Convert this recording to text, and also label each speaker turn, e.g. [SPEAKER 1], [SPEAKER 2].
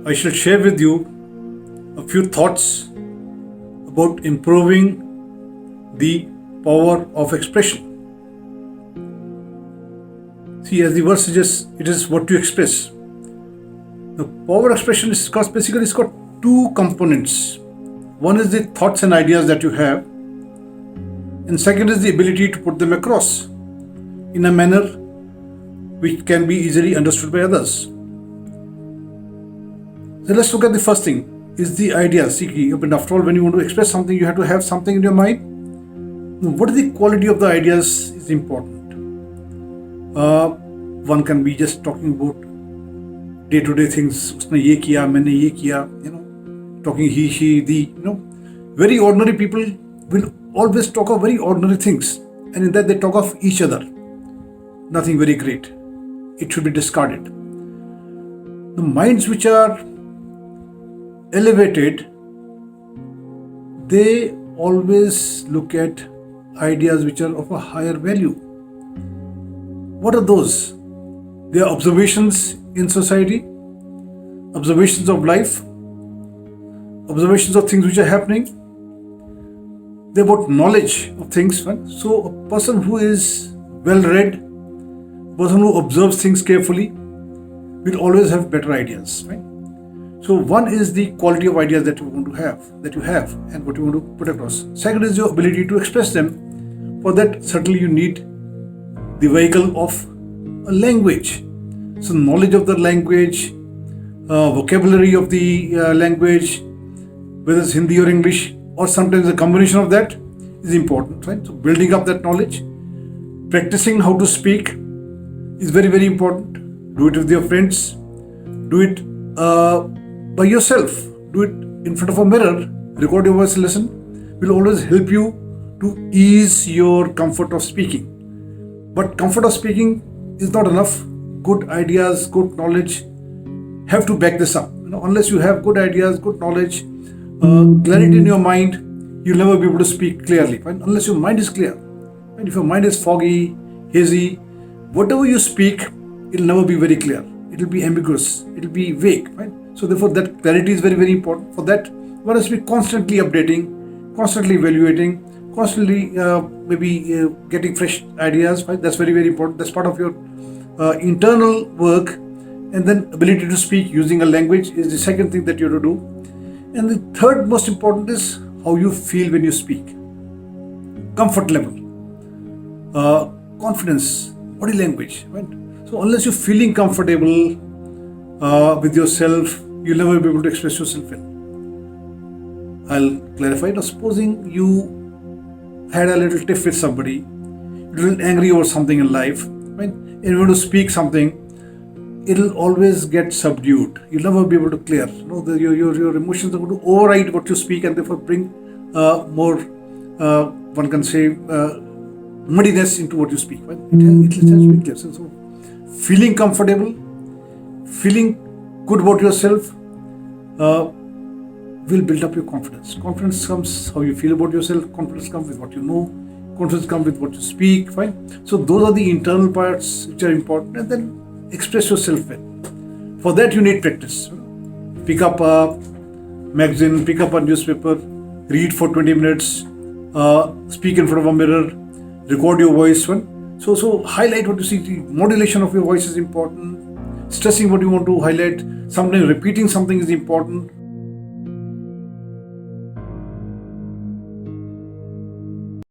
[SPEAKER 1] I shall share with you a few thoughts about improving the power of expression. See, as the word suggests, it is what you express. The power of expression is basically it's got two components. One is the thoughts and ideas that you have, and second is the ability to put them across in a manner which can be easily understood by others. So let's look at the first thing, is the idea. See, after all, when you want to express something, you have to have something in your mind. Now, what is the quality of the ideas is important. One can be just talking about day-to-day things. उसने ये किया, मैंने ये किया, talking he, she, the, very ordinary people will always talk of very ordinary things, and in that they talk of each other. Nothing very great. It should be discarded. The minds which are elevated, they always look at ideas which are of a higher value. What are those? They are observations in society, observations of life, observations of things which are happening. They're about knowledge of things. Right? So a person who is well read, a person who observes things carefully, will always have better ideas. Right? So one is the quality of ideas that you want to have, and what you want to put across. Second is your ability to express them. For that, certainly you need the vehicle of a language. So knowledge of the language, vocabulary of the language, whether it's Hindi or English, or sometimes a combination of that is important. Right? So building up that knowledge, practicing how to speak is very, very important. Do it with your friends. Do it by yourself. Do it in front of a mirror. Record your voice and listen. Will always help you to ease your comfort of speaking. But comfort of speaking is not enough. Good ideas, good knowledge have to back this up. Unless you have good ideas, good knowledge, clarity in your mind, you'll never be able to speak clearly. Right? Unless your mind is clear. Right? If your mind is foggy, hazy, whatever you speak, it'll never be very clear. It'll be ambiguous. It'll be vague. Right? So therefore, that clarity is very, very important. For that, one has to be constantly updating, constantly evaluating, constantly getting fresh ideas. Right? That's very, very important. That's part of your internal work. And then ability to speak using a language is the second thing that you have to do. And the third most important is how you feel when you speak. Comfort level, confidence, body language. Right? So unless you're feeling comfortable with yourself, you'll never be able to express yourself well. I'll clarify. Now, supposing you had a little tiff with somebody, you're a little angry over something in life, right? And you want to speak something, it'll always get subdued. You'll never be able to clear. Your emotions are going to override what you speak, and therefore bring more, one can say, muddiness into what you speak. Right? It has to be clear. So, feeling comfortable, feeling good about yourself will build up your confidence. Confidence comes how you feel about yourself. Confidence comes with what you know. Confidence comes with what you speak. Fine. So those are the internal parts which are important, and then express yourself well. For that, you need practice. Pick up a magazine, pick up a newspaper, read for 20 minutes, speak in front of a mirror, record your voice. So highlight what you see. The modulation of your voice is important. Stressing what you want to highlight. Sometimes repeating something is important.